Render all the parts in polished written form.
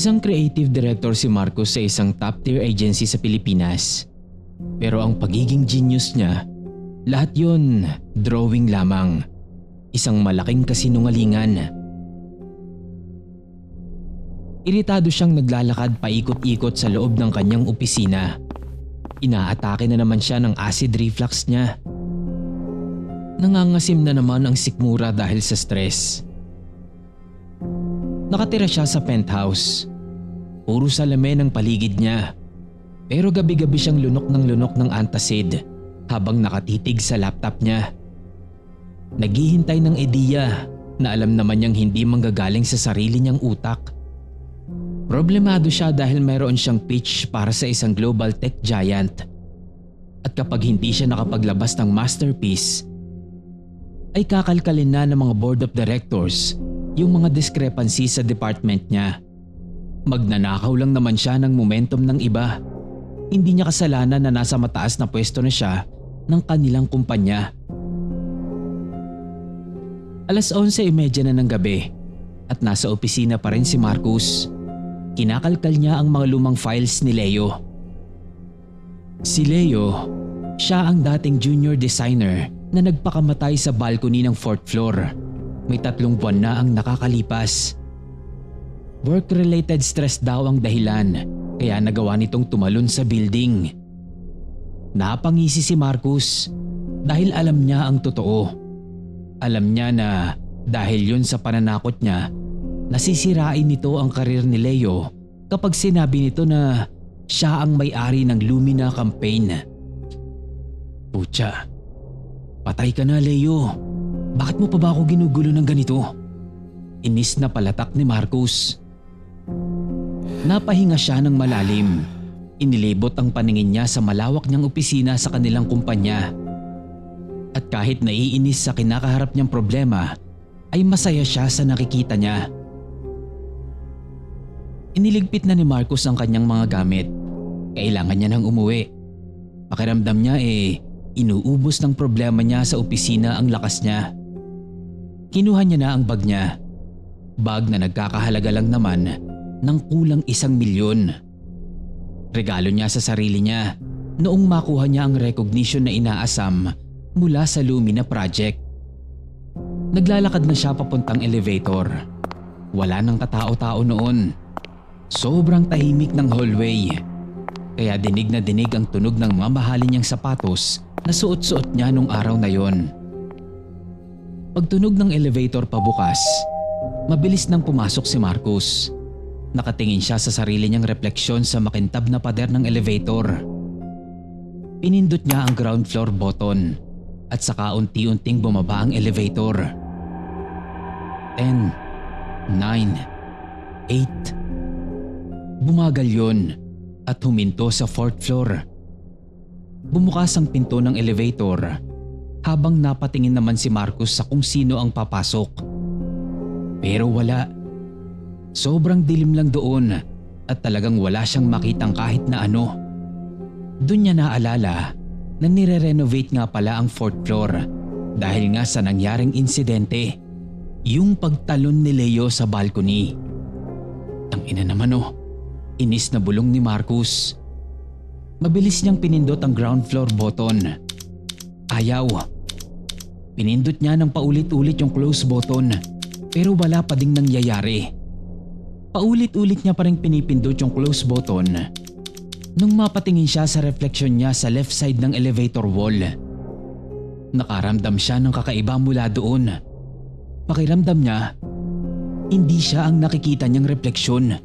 Isang creative director si Marcos sa isang top-tier agency sa Pilipinas. Pero ang pagiging genius niya, lahat yun drawing lamang. Isang malaking kasinungalingan. Iritado siyang naglalakad paikot-ikot sa loob ng kanyang opisina. Inaatake na naman siya ng acid reflux niya. Nangangasim na naman ang sikmura dahil sa stress. Nakatira siya sa penthouse. Puro salamin ang paligid niya. Pero gabi-gabi siyang lunok ng antacid habang nakatitig sa laptop niya. Naghihintay ng ideya na alam naman niyang hindi manggagaling sa sarili niyang utak. Problemado siya dahil mayroon siyang pitch para sa isang global tech giant. At kapag hindi siya nakapaglabas ng masterpiece, ay kakalkalin na ng mga board of directors yung mga discrepancy sa department niya. Magnanakaw lang naman siya ng momentum ng iba. Hindi niya kasalanan na nasa mataas na pwesto na siya ng kanilang kumpanya. 11:30 na ng gabi at nasa opisina pa rin si Marcos. Kinakalkal niya ang mga lumang files ni Leo. Si Leo, siya ang dating junior designer na nagpakamatay sa balcony ng 4th floor. May 3 buwan na ang nakakalipas. Work-related stress daw ang dahilan kaya nagawa nitong tumalon sa building. Napangisi si Marcos dahil alam niya ang totoo. Alam niya na dahil yun sa pananakot niya, nasisirain nito ang karir ni Leo kapag sinabi nito na siya ang may-ari ng Lumina campaign. Putya, patay ka na Leo. Bakit mo pa ba ako ginugulo ng ganito? Inis na palatak ni Marcos. Napahinga siya ng malalim. Inilibot ang paningin niya sa malawak niyang opisina sa kanilang kumpanya. At kahit naiinis sa kinakaharap niyang problema, ay masaya siya sa nakikita niya. Iniligpit na ni Marcos ang kanyang mga gamit. Kailangan niya nang umuwi. Pakiramdam niya inuubos ng problema niya sa opisina ang lakas niya. Kinuha niya na ang bag niya. Bag na nagkakahalaga lang naman ng kulang 1 milyon. Regalo niya sa sarili niya noong makuha niya ang recognition na inaasam mula sa Lumina Project. Naglalakad na siya papuntang elevator. Wala nang katao-tao noon. Sobrang tahimik ng hallway. Kaya dinig na dinig ang tunog ng mamahalin niyang sapatos na suot-suot niya nung araw na yon. Pagtunog ng elevator pabukas, mabilis nang pumasok si Marcos. Nakatingin siya sa sarili niyang refleksyon sa makintab na pader ng elevator. Pinindot niya ang ground floor button at saka unti-unting bumaba ang elevator. 10, 9, 8. Bumagal yon at huminto sa 4th floor. Bumukas ang pinto ng elevator habang napatingin naman si Marcos sa kung sino ang papasok. Pero wala. Sobrang dilim lang doon at talagang wala siyang makitang kahit na ano. Doon niya naalala na nire-renovate nga pala ang 4th floor dahil nga sa nangyaring insidente, yung pagtalon ni Leo sa balcony. Tangina naman inis na bulong ni Marcos. Mabilis niyang pinindot ang ground floor button. Ayaw. Pinindot niya ng paulit-ulit yung close button pero wala pa ding nangyayari. Paulit-ulit niya pa rin pinipindot yung close button nung mapatingin siya sa refleksyon niya sa left side ng elevator wall. Nakaramdam siya ng kakaiba mula doon. Pakiramdam niya, hindi siya ang nakikita niyang refleksyon.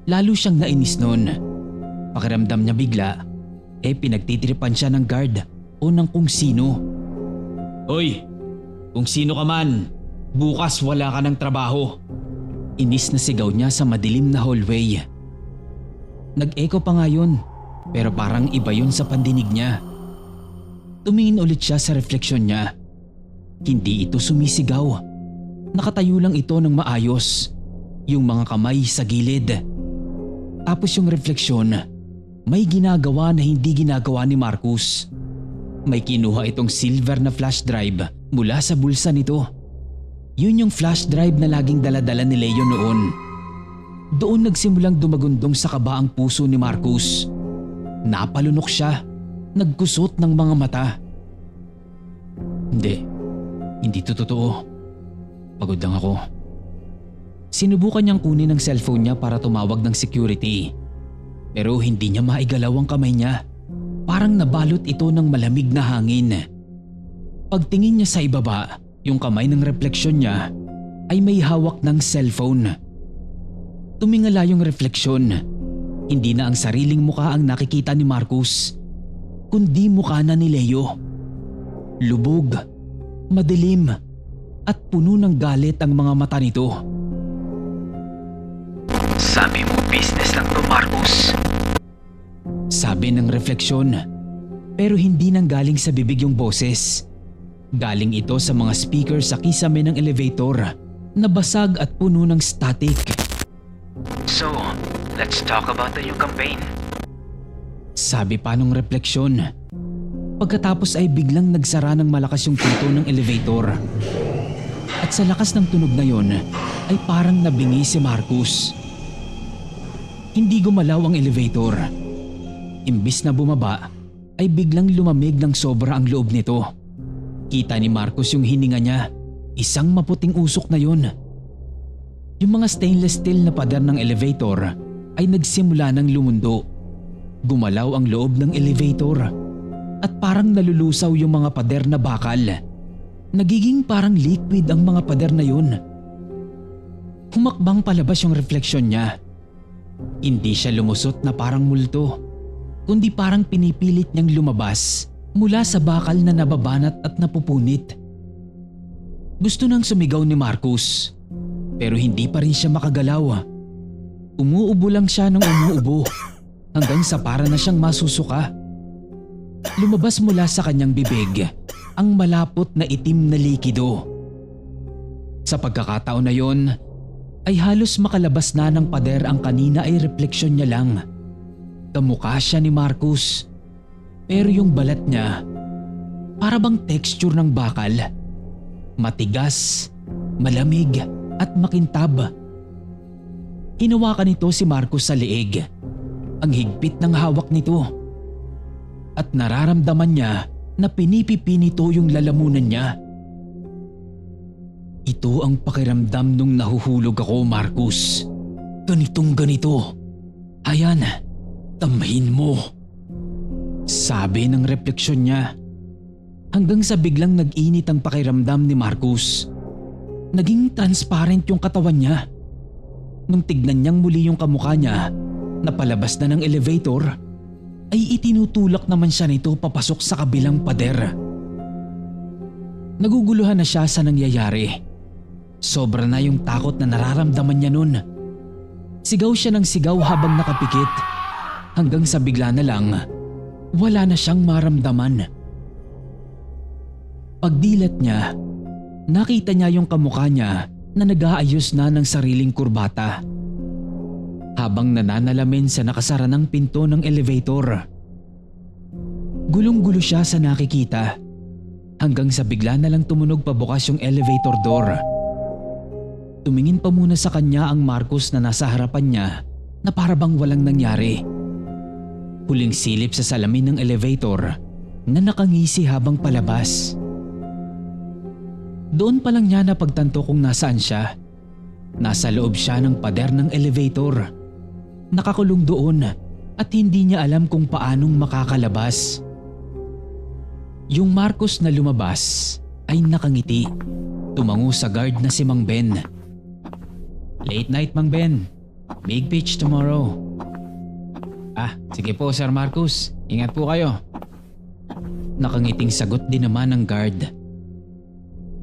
Lalo siyang nainis noon. Pakiramdam niya bigla, pinagtitripan siya ng guard o ng kung sino. Hoy! Kung sino ka man, bukas wala ka ng trabaho. Inis na sigaw niya sa madilim na hallway. Nag-echo pa nga yun, pero parang iba yun sa pandinig niya. Tumingin ulit siya sa refleksyon niya. Hindi ito sumisigaw. Nakatayo lang ito ng maayos, yung mga kamay sa gilid. Tapos yung refleksyon, may ginagawa na hindi ginagawa ni Marcos. May kinuha itong silver na flash drive mula sa bulsa nito. Yun yung flash drive na laging daladala ni Leo noon Doon nagsimulang dumagundong sa kaba ang puso ni Marcus. Napalunok siya, nagkusot ng mga mata. Hindi to totoo. Pagod lang ako. Sinubukan niyang kunin ang cellphone niya para tumawag ng security. Pero hindi niya maigalaw ang kamay niya. Parang nabalot ito ng malamig na hangin. Pagtingin niya sa ibaba, yung kamay ng refleksyon niya ay may hawak ng cellphone. Tumingala yung refleksyon. Hindi na ang sariling mukha ang nakikita ni Marcus, kundi mukha na ni Leo. Lubog, madilim, at puno ng galit ang mga mata nito. Sabi mo business lang to, Marcus. Sabi ng refleksyon, pero hindi nang galing sa bibig yung boses. Galing ito sa mga speaker sa kisame ng elevator na basag at puno ng static. So, let's talk about the new campaign. Sabi pa nung refleksyon. Pagkatapos ay biglang nagsara ng malakas yung pinto ng elevator. At sa lakas ng tunog na yon ay parang nabingi si Marcus. Hindi gumalaw ang elevator. Imbis na bumaba, ay biglang lumamig ng sobra ang loob nito. Kita ni Marcus yung hininga niya, isang maputing usok na yun. Yung mga stainless steel na pader ng elevator ay nagsimula ng lumundo. Gumalaw ang loob ng elevator at parang nalulusaw yung mga pader na bakal. Nagiging parang liquid ang mga pader na yun. Humakbang palabas yung refleksyon niya. Hindi siya lumusot na parang multo, kundi parang pinipilit niyang lumabas mula sa bakal na nababanat at napupunit. Gusto nang sumigaw ni Marcus, pero hindi pa rin siya makagalaw. Umuubo lang siya ng umuubo hanggang sa para na siyang masusuka. Lumabas mula sa kanyang bibig ang malapot na itim na likido. Sa pagkakataon na yon, ay halos makalabas na ng pader ang kanina ay refleksyon niya lang. Kamukha siya ni Marcus, pero yung balat niya para bang texture ng bakal. Matigas, malamig at makintab. Hinawakan nito si Marcus sa leeg. Ang higpit ng hawak nito. At nararamdaman niya na pinipipi nito yung lalamunan niya. Ito ang pakiramdam nung nahuhulog ako, Marcus. Ganitong ganito. Ayan, tamahin mo. Sabi ng refleksyon niya. Hanggang sa biglang nag-init ang pakiramdam ni Marcus. Naging transparent yung katawan niya. Nung tignan niyang muli yung kamukha niya na palabas na ng elevator, ay itinutulak naman siya nito papasok sa kabilang pader. Naguguluhan na siya sa nangyayari. Sobra na yung takot na nararamdaman niya nun. Sigaw siya ng sigaw habang nakapikit hanggang sa bigla na lang wala na siyang maramdaman. Pagdilat niya, nakita niya yung kamukha niya na nag-aayos na ng sariling kurbata. Habang nananalamin sa nakasara ng pinto ng elevator. Gulong-gulo siya sa nakikita hanggang sa bigla na lang tumunog pabukas yung elevator door. Tumingin pa muna sa kanya ang Marcus na nasa harapan niya na parabang walang nangyari. Huling silip sa salamin ng elevator na nakangisi habang palabas. Doon pa lang niya napagtanto kung nasaan siya. Nasa loob siya ng pader ng elevator. Nakakulong doon at hindi niya alam kung paanong makakalabas. Yung Marcus na lumabas ay nakangiti. Tumango sa guard na si Mang Ben. Late night, Mang Ben. Big pitch tomorrow. Sige po, Sir Marcus. Ingat po kayo. Nakangiting sagot din naman ng guard.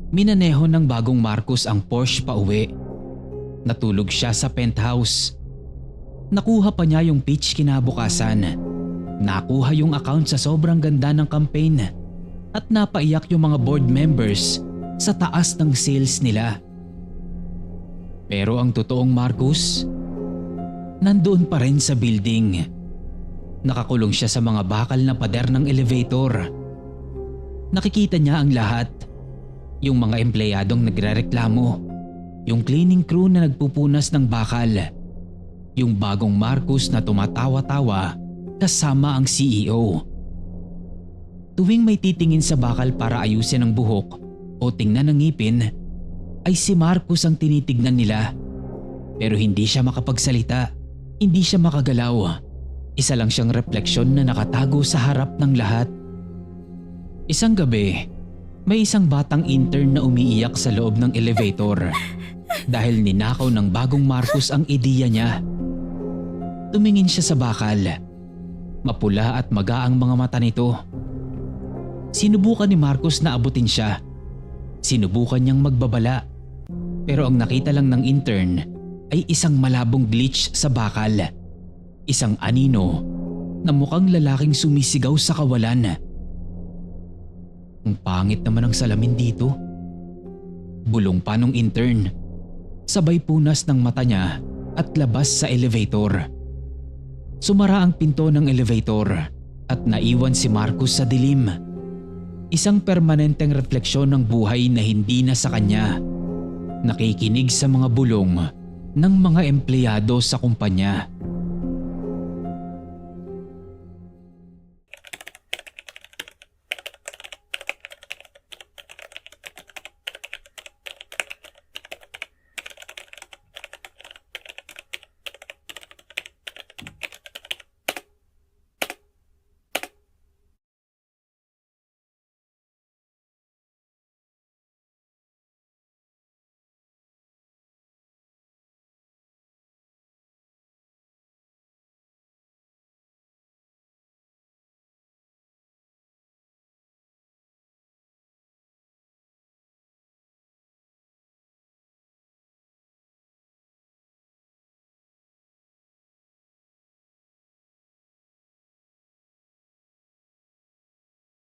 Minaneho ng bagong Marcus ang Porsche pa uwi. Natulog siya sa penthouse. Nakuha pa niya yung pitch kinabukasan. Nakuha yung account sa sobrang ganda ng campaign. At napaiyak yung mga board members sa taas ng sales nila. Pero ang totoong Marcus, nandoon pa rin sa building. Nakakulong siya sa mga bakal na pader ng elevator. Nakikita niya ang lahat. Yung mga empleyadong nagrereklamo. Yung cleaning crew na nagpupunas ng bakal. Yung bagong Marcus na tumatawa-tawa kasama ang CEO. Tuwing may titingin sa bakal para ayusin ang buhok o tingnan ang ngipin, ay si Marcus ang tinitignan nila. Pero hindi siya makapagsalita, hindi siya makagalaw. Isa lang siyang refleksyon na nakatago sa harap ng lahat. Isang gabi, may isang batang intern na umiiyak sa loob ng elevator dahil ninakaw ng bagong Marcus ang ideya niya. Tumingin siya sa bakal. Mapula at maga ang mga mata nito. Sinubukan ni Marcus na abutin siya. Sinubukan niyang magbabala. Pero ang nakita lang ng intern ay isang malabong glitch sa bakal. Isang anino na mukhang lalaking sumisigaw sa kawalan. Ang pangit naman ang salamin dito. Bulong pa nung intern. Sabay punas ng mata niya at labas sa elevator. Sumara ang pinto ng elevator at naiwan si Marcus sa dilim. Isang permanenteng refleksyon ng buhay na hindi na sa kanya. Nakikinig sa mga bulong ng mga empleyado sa kumpanya.